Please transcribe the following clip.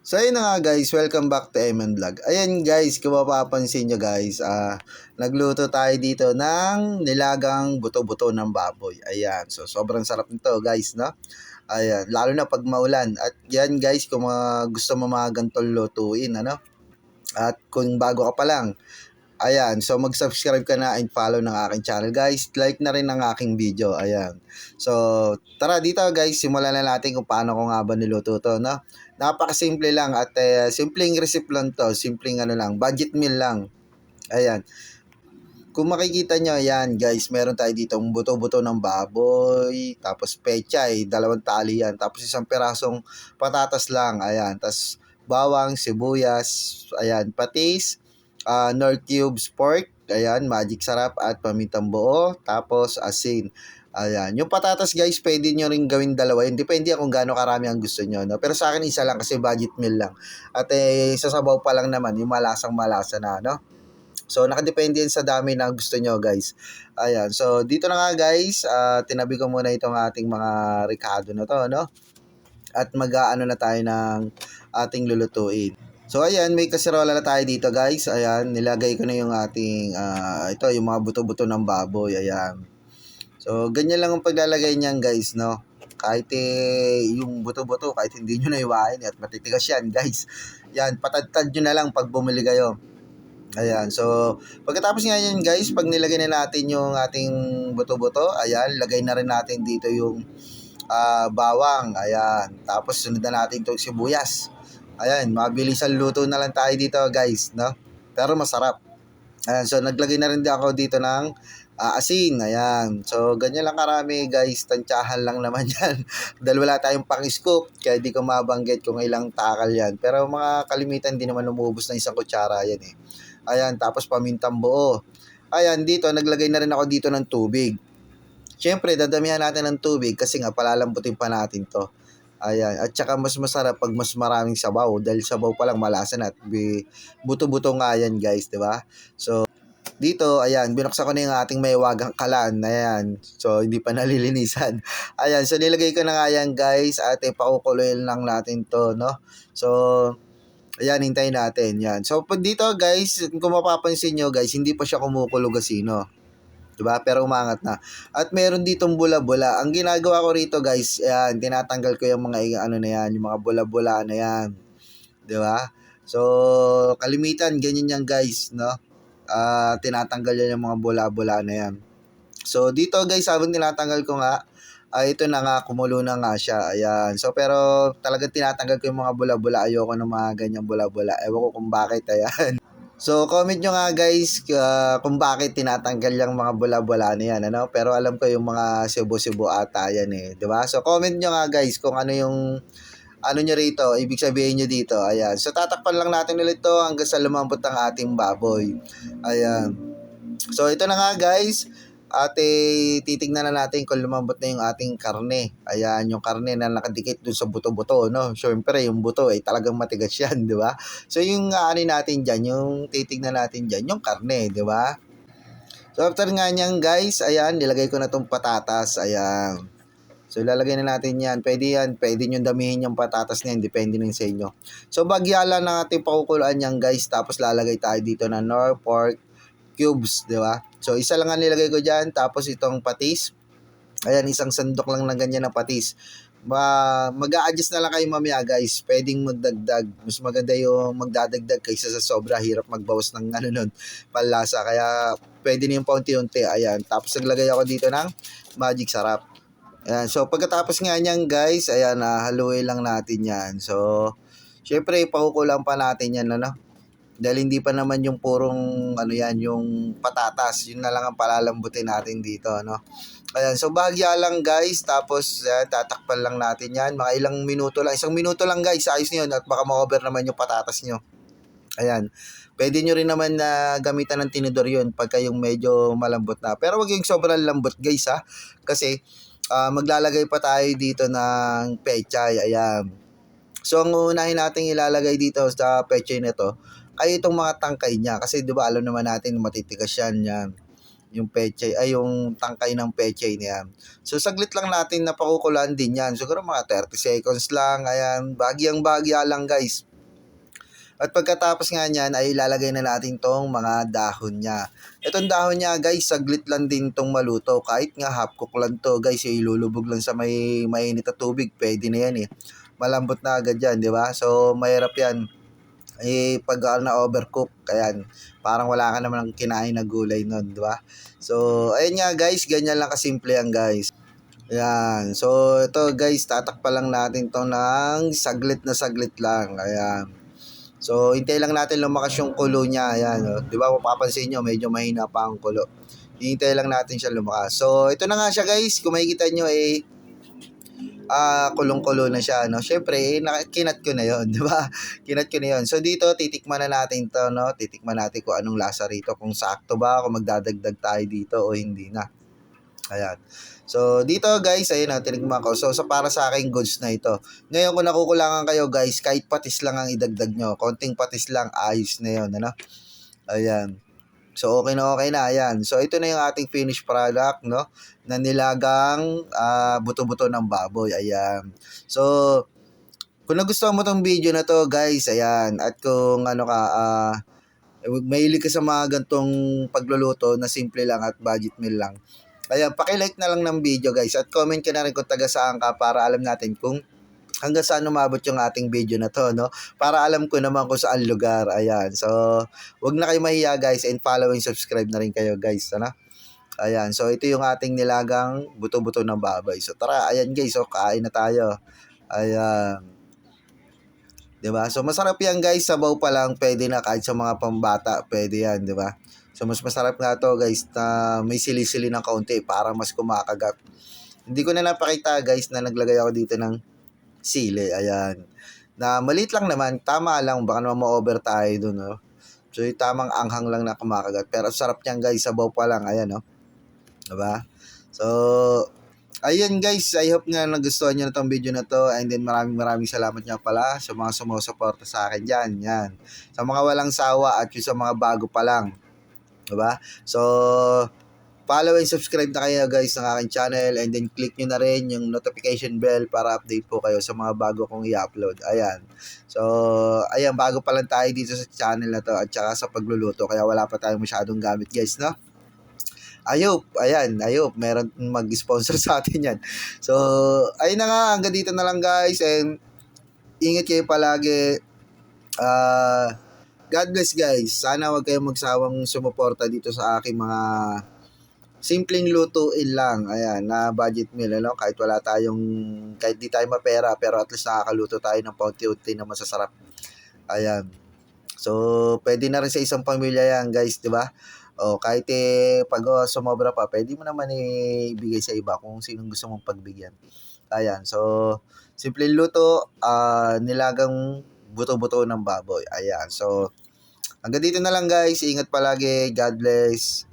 So ayun na nga guys, welcome back to MN Vlog. Ayan guys, kung mapapansin nyo guys, nagluto tayo dito ng nilagang buto-buto ng baboy. Ayan, so sobrang sarap nito guys, no? Ayan, lalo na pag maulan. At yan guys, kung gusto mo mga ganitong lutuin, ano? At kung bago ka pa lang, ayan, so mag-subscribe ka na and follow ng aking channel guys. Like na rin ang aking video, ayan. So, tara dito guys, simulan na natin kung paano ko nga ba niluto to, no? Napakasimple lang at simpleng recipe lang to, simpleng ano lang, budget meal lang. Ayan. Kung makikita nyo, ayan guys, meron tayo dito buto-buto ng baboy, tapos pechay, dalawang tali yan, tapos isang pirasong patatas lang, ayan, tapos bawang, sibuyas, ayan, patis, nor cubes pork, ayan, magic sarap at pamintang buo, tapos asin. Ayan, yung patatas guys, pwede nyo rin gawin dalawa yun. Depende kung gaano karami ang gusto nyo, no? Pero sa akin isa lang kasi budget meal lang. At sasabaw pa lang naman, yung malasang malasa na, no? So, nakadepende yan sa dami na gusto nyo, guys. Ayan. So, dito na nga, guys. Tinabi ko muna itong ating mga ricado na to, no? At mag-aano na tayo ng ating lulutuin. So, ayan. May kasirola na tayo dito, guys. Ayan. Nilagay ko na yung ating, ito, yung mga buto-buto ng baboy. Ayan. So, ganyan lang ang paglalagay niyan, guys, no? Kahit yung buto-buto, kahit hindi nyo na iwain at matitigas yan, guys. Yan, patad-tad nyo na lang pag bumili kayo. Ayan, so pagkatapos nga yan guys, pag nilagay na natin yung ating buto-buto, ayan, lagay na rin natin dito yung bawang, ayan. Tapos sunod na natin itong sibuyas. Ayan, mabilis ang luto na lang tayo dito guys, no? Pero masarap. Ayan, so naglagay na rin ako dito ng asin, ayan. So ganyan lang karami guys, tantsahan lang naman yan. Dahil wala tayong pang-scoop, kaya di ko mabanggit kung ilang takal yan. Pero mga kalimitan din naman umubos ng isang kutsara yan eh. Ayan, tapos pamintang buo. Ayan, dito, naglagay na rin ako dito ng tubig. Siyempre, dadamihan natin ng tubig kasi nga palalambutin pa natin to. Ayan, at saka mas masarap pag mas maraming sabaw dahil sabaw pa lang malasa na at buto-buto nga yan guys, di ba? So, dito, ayan, binuksan ko na yung ating maywagang kalan. Ayan, so hindi pa nalilinisan. Ayan, so nilagay ko na nga yan guys at pakukuloyin lang natin to, no? So, ayan, hintayin natin. Yan. So, pag dito guys, kung mapapansin nyo guys, hindi pa siya kumukulo gasino. Diba? Pero umangat na. At meron ditong bula-bula. Ang ginagawa ko rito guys, ayan, tinatanggal ko yung mga ano na yan, yung mga bula-bula na yan. Diba? So, kalimitan, ganyan yan guys, no? Tinatanggal yan yung mga bula-bula na yan. So, dito guys, habang tinatanggal ko nga, ito na nga, kumulo na nga siya. Ayan. So, pero talagang tinatanggal ko yung mga bula-bula. Ayoko ng mga ganyang bula-bula. Ewan ko kung bakit. Ayan. So, comment nyo nga guys kung bakit tinatanggal yung mga bula-bula na yan. Ano? Pero alam ko yung mga sibo-sibo ata yan eh. Diba? So, comment nyo nga guys kung ano yung ano nyo rito, ibig sabihin nyo dito. Ayan. So, tatakpan lang natin ulit to hanggang sa lumambot ang ating baboy. Ayan. So, ito na nga guys. At titignan na natin kung lumambot na yung ating karne. Ayan, yung karne na nakadikit dun sa buto-buto, no? Siyempre, yung buto, talagang matigas yan, di ba? So, yung ano natin dyan, yung titignan natin dyan, yung karne, di ba? So, after nga nyan, guys, ayan, nilagay ko na tong patatas, ayan. So, ilalagay na natin yan. Pwede nyo damihin yung patatas na yan, depende na sa inyo. So, bagyala na natin pakukuluan yan, guys, tapos lalagay tayo dito na nor pork cubes, di ba? So, isa lang ang nilagay ko dyan. Tapos, itong patis. Ayan, isang sandok lang na ganyan na patis. Mag-a-adjust na lang kayo mamaya, guys. Pwedeng magdagdag. Mas maganda yung magdadagdag kaysa sa sobra. Hirap magbawas ng ano nun, panlasa. Kaya, pwede na yung paunti-unti. Ayan. Tapos, naglagay ako dito ng magic sarap. Ayan. So, pagkatapos nga niyan, guys, ayan, haluin lang natin yan. So, syempre, pakukulang pa natin yan, ano? Dahil hindi pa naman yung purong ano yan, yung patatas. Yun na lang ang palalambutin natin dito, no? Ayan, so bahagya lang guys. Tapos tatakpan lang natin yan. Mga ilang minuto lang. Isang minuto lang guys. Ayos nyo yun. At baka ma-over naman yung patatas nyo. Ayan. Pwede nyo rin naman na gamitan ng tinidor yun pagka yung medyo malambot na. Pero wag yung sobrang lambot guys ha. Kasi maglalagay pa tayo dito ng pechay. Ayan. So ang unahin natin ilalagay dito sa pechay na to ay itong mga tangkay niya. Kasi di ba alam naman natin matitigas yan. Yung pechay, ay yung tangkay ng pechay niya. So saglit lang natin na pakukulan din yan. Siguro mga 30 seconds lang. Ayan, bagyang-bagya lang guys. At pagkatapos nga niyan ay ilalagay na natin tong mga dahon niya. Itong dahon niya guys, saglit lang din tong maluto. Kahit nga half cook lang to guys, ilulubog lang sa may mainit na tubig. Pwede na yan eh. Malambot na agad yan, di ba? So, mahirap yan. Pag na overcook, ayan, parang wala ka naman kinain na gulay nun, di ba? So, ayun nga guys, ganyan lang kasimple yan guys. Ayan. So, ito guys, tatakpa lang natin to ng saglit na saglit lang. Ayan. So, hintay lang natin lumakas yung kulo niya. Ayan. Oh. Di ba, mapapansin nyo, medyo mahina pa ang kulo. Hintay lang natin siya lumakas. So, ito na nga siya guys. Kung makikita nyo kulong-kulo na siya, no? Syempre, kinat ko na yon, di ba? Kinat ko na yon. So, dito, titikman na natin to, no? Titikman natin kung anong lasa rito. Kung sakto ba, kung magdadagdag tayo dito o hindi na. Ayan. So, dito guys, ayun na, tinigman ko. So, para sa akin, goods na ito. Ngayon, kung nakukulangan kayo guys, kahit patis lang ang idagdag nyo. Konting patis lang, ayos na yun, ano? Ayan. So, okay na, ayan. So, ito na yung ating finished product, no? Na nilagang buto-buto ng baboy, ayan. So, kung nagustuhan mo tong video na to guys, ayan. At kung ano ka, mahilig ka sa mga gantong pagluluto na simple lang at budget meal lang. Kaya paki-like na lang ng video guys at comment ka na rin kung taga saan ka para alam natin kung hanggang saan umabot yung ating video na to, no? Para alam ko naman kung saan lugar. Ayan. So, wag na kayo mahiya guys and follow and subscribe na rin kayo guys. Ano? Ayan. So, ito yung ating nilagang buto-buto ng baboy. So, tara. Ayan guys. So, kain na tayo. Ayan. Diba? So, masarap yan guys. Sabaw pa lang. Pwede na kahit sa mga pambata. Pwede yan. Diba? So, mas masarap nga to guys na may sili-sili ng kaunti para mas kumakagat. Hindi ko na napakita guys na naglagay ako dito ng sili. Ayan. Na maliit lang naman. Tama lang. Baka naman ma-over tayo dun. No? So, yung tamang anghang lang na kumakagat. Pero sarap niyan guys. Sabaw pa lang. Ayan. No? Diba? So, ayun guys. I hope nga nagustuhan nyo na tong video na to. And then maraming salamat nga pala sa mga sumusuporta sa akin dyan. Yan. Sa mga walang sawa at yung sa mga bago pa lang. Diba? So, follow and subscribe na kayo guys ng aking channel and then click nyo na rin yung notification bell para update po kayo sa mga bago kong i-upload. Ayan. So, ayan, bago pa lang tayo dito sa channel na to at saka sa pagluluto kaya wala pa tayong masyadong gamit guys, no? Ayop, meron mag-sponsor sa atin yan. So, ayun na nga, hanggang dito na lang guys and ingat kayo palagi. God bless guys. Sana wag kayong magsawang sumuporta dito sa aking mga simpleng lutuin lang. Ayan, na budget meal. Ano? Kahit di tayo mapera, pero at least nakakaluto tayo ng paunti-unti na masasarap. Ayan. So, pwede na rin sa isang pamilya yan guys, di ba? O, kahit pag sumobra pa, pwede mo naman ibigay sa iba kung sinong gusto mong pagbigyan. Ayan, so, simpleng luto, nilagang buto-buto ng baboy. Ayan, so, hanggang dito na lang guys. Ingat palagi. God bless.